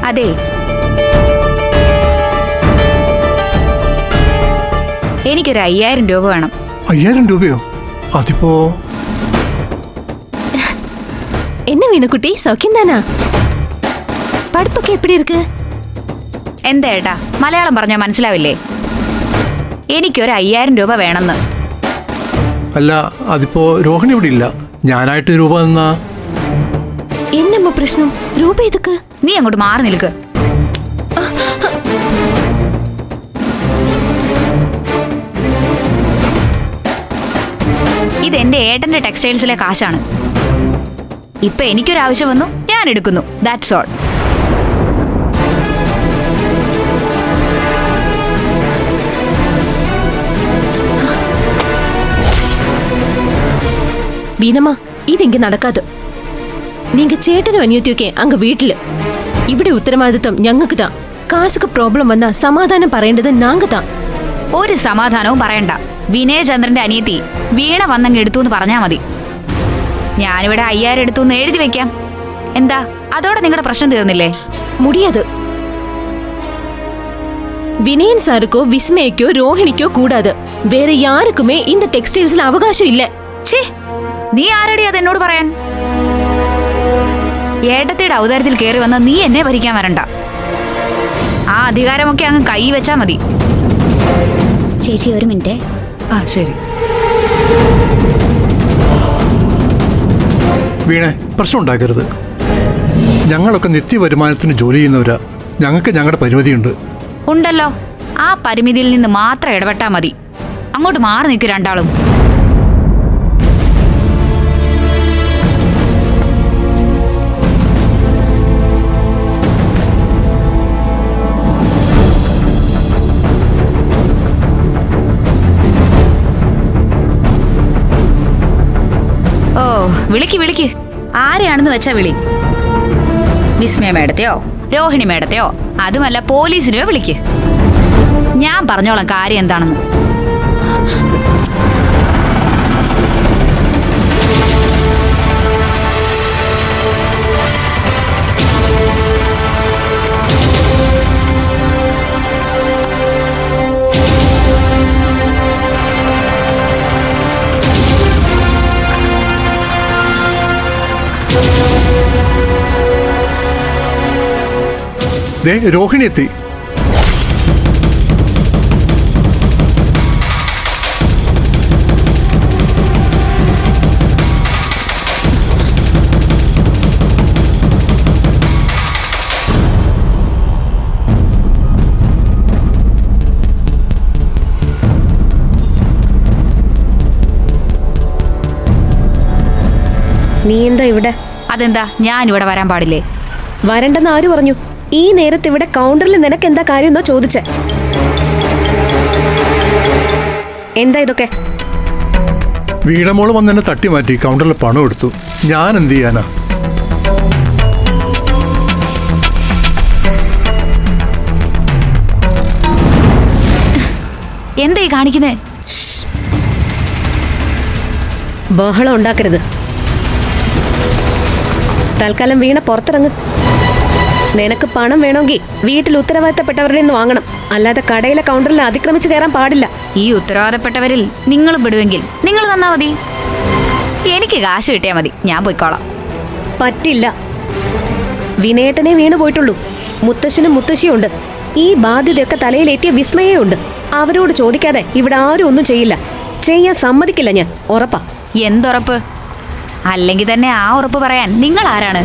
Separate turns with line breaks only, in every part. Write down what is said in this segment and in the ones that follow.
അതെ, എനിക്കൊരു 5000 രൂപ വേണം.
5000 രൂപയോ? അതിപ്പോ
என்ன വീണുകുട്ടി, സൗഖ്യം താനാ? പഠിപ്പൊക്കെ എപ്പിടി ഇருக்கு?
എന്താ ഏട്ടാ, മലയാളം പറഞ്ഞാൽ മനസ്സിലാവില്ലേ? എനിക്കൊരു 5000 രൂപ വേണമെന്ന്.
അല്ല, അതിപ്പോ രോഹിണി ഇവിടെ ഇല്ല. ഞാനായിട്ട് രൂപ തന്നാ.
എന്നമ്മ പ്രശ്നം? രൂപ എതുക്ക്?
നീ അങ്ങോട്ട് മാറി നിൽക്ക്. ഇത് എന്റെ ഏട്ടന്റെ ടെക്സ്റ്റൈൽസിലെ കാശാണ്. ഇപ്പൊ എനിക്കൊരാവശ്യം വന്നു, ഞാൻ എടുക്കുന്നു. That's all.
വീണമ്മ, ഇതെങ്കിൽ നടക്കാതെ. நீங்க ചേട്ടനും അനിയത്തിയൊക്കെ അങ്ങ് വീട്ടില്. ഇവിടെ ഉത്തരവാദിത്വം ഞങ്ങൾക്ക് താ. കാശുക്ക് പ്രോബ്ലം വന്നാ സമാധാനം പറയേണ്ടത് നാങ്ക താ.
ഒരു സമാധാനവും പറയണ്ട. വിനയചന്ദ്രന്റെ അനിയത്തി വീണ വന്നങ്ങ് എടുത്തു എന്ന് പറഞ്ഞാ മതി. ഞാനിവിടെ 5000 എടുത്തു എന്ന് എഴുതി വെക്കാം. എന്താ, അതോടെ നിങ്ങളുടെ പ്രശ്നം തീർന്നില്ലേ?
മുടിയത്. വിനയൻ സാറുക്കോ വിസ്മയക്കോ രോഹിണിക്കോ കൂടാതെ വേറെ യാർക്കുമേ இந்த ടെക്സ്റ്റൈൽസിൽ അവകാശം ഇല്ല.
ഛേ, നീ ആരടി അത് എന്നോട് പറയാൻ? ഏട്ടത്തിയുടെ ഔദാര്യത്തിൽ കയറി വന്ന നീ എന്നെ ഭരിക്കാൻ വരണ്ട. ആ അധികാരമൊക്കെ അങ്ങ് കൈ വെച്ചാ മതി. ചേച്ചി, ഒരു മിനിറ്റ്.
ആ ശരി.
വീണേ, പ്രശ്നം ഉണ്ടാക്കരുത്. ഞങ്ങളൊക്കെ നിത്യവരുമാനത്തിന് ജോലി ചെയ്യുന്നവരാ. ഞങ്ങൾക്ക് ഞങ്ങളുടെ പരിമിതിയുണ്ട്.
ഉണ്ടല്ലോ, ആ പരിമിതിയിൽ നിന്ന് മാത്രം ഇടപെട്ടാ മതി. അങ്ങോട്ട് മാറി നിൽക്ക് രണ്ടാളും. ഓ, വിളിക്ക് വിളിക്ക്. ആരെയാണെന്ന് വെച്ചാ വിളി. വിസ്മയ മേഡത്തെയോ രോഹിണി മേഡത്തെയോ, അതുമല്ല പോലീസിനെയോ വിളിക്ക്. ഞാൻ പറഞ്ഞോളാം കാര്യം എന്താണെന്ന്.
ദേ, രോഹിണി എത്തി.
നീ എന്താ ഇവിടെ?
അതെന്താ, ഞാൻ ഇവിടെ വരാൻ പാടില്ലേ?
വരണ്ടെന്ന് ആര് പറഞ്ഞു? ഈ നേരത്ത് ഇവിടെ കൗണ്ടറിൽ നിനക്ക് എന്താ കാര്യം എന്നോ ചോദിച്ചേ. എന്താ ഇതൊക്കെ?
വീണമോള് വന്ന് എന്നെ തട്ടി മാറ്റി കൗണ്ടറിൽ പണം എടുത്തു. ഞാൻ എന്ത് ചെയ്യാനാ?
എന്താ ഈ കാണിക്കുന്നേ?
ബഹളം ഉണ്ടാക്കരുത്. തൽക്കാലം വീണ പുറത്തിറങ്ങ്. നിനക്ക് പണം വേണമെങ്കിൽ വീട്ടിൽ ഉത്തരവാദിത്തപ്പെട്ടവരുടെ നിന്ന് വാങ്ങണം. അല്ലാതെ കടയിലെ കൗണ്ടറിൽ അതിക്രമിച്ച് കയറാൻ പാടില്ല.
ഈ ഉത്തരവാദപ്പെട്ടവരിൽ നിങ്ങളും പെടുവെങ്കിൽ നിങ്ങൾ തന്നാ മതി. എനിക്ക് കാശ് കിട്ടിയാ മതി, ഞാൻ പോയിക്കോളാം.
പറ്റില്ല. വിനയേട്ടനെ വീണു പോയിട്ടുള്ളൂ. മുത്തശ്ശനും മുത്തശ്ശിയും ഉണ്ട്. ഈ ബാധ്യതയൊക്കെ തലയിലേറ്റിയ വിസ്മയേ ഉണ്ട്. അവരോട് ചോദിക്കാതെ ഇവിടെ ആരും ഒന്നും ചെയ്യില്ല. ചെയ്യാൻ സമ്മതിക്കില്ല ഞാൻ, ഉറപ്പാ.
എന്തുറപ്പ്? അല്ലെങ്കിൽ തന്നെ ആ ഉറപ്പ് പറയാൻ നിങ്ങൾ ആരാണ്?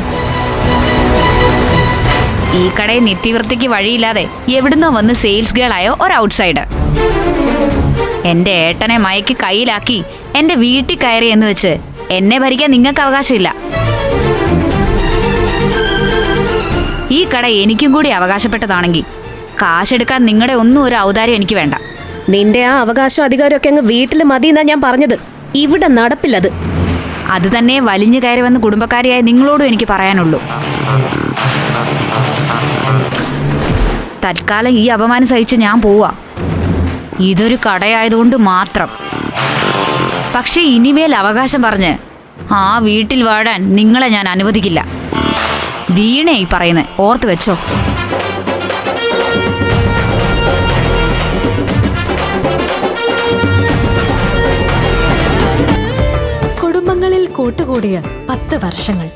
ഈ കടയിൽ നിത്യവൃത്തിക്ക് വഴിയില്ലാതെ എവിടുന്നോ വന്ന് സെയിൽസ് ഗേൾ ആയോ ഒരു ഔട്ട്സൈഡർ. എന്റെ ഏട്ടനെ മയക്ക് കയ്യിലാക്കി എന്റെ വീട്ടിൽ കയറി എന്ന് വെച്ച് എന്നെ ഭരിക്കാൻ നിങ്ങൾക്ക് അവകാശമില്ല. ഈ കട എനിക്കും കൂടി അവകാശപ്പെട്ടതാണെങ്കിൽ കാശെടുക്കാൻ നിങ്ങളുടെ ഒന്നും ഒരു ഔദാര്യം എനിക്ക് വേണ്ട.
നിന്റെ ആ അവകാശം അധികാരമൊക്കെ അങ്ങ് വീട്ടിൽ മതി എന്നാ ഞാൻ പറഞ്ഞത്. ഇവിടെ നടപ്പില്ലത്.
അത് തന്നെ വലിഞ്ഞു കയറി വന്ന് കുടുംബക്കാരിയായ നിങ്ങളോടും എനിക്ക് പറയാനുള്ളൂ. തൽക്കാലം ഈ അപമാനം സഹിച്ച് ഞാൻ പോവാ. ഇതൊരു കടയായതുകൊണ്ട് മാത്രം. പക്ഷെ ഇനിമേൽ അവകാശം പറഞ്ഞ് ആ വീട്ടിൽ വാഴാൻ നിങ്ങളെ ഞാൻ അനുവദിക്കില്ല. വീണയായി പറയുന്നത്, ഓർത്ത് വെച്ചോ.
കുടുംബങ്ങളിൽ കൂട്ടുകൂടിയ 10 വർഷങ്ങൾ.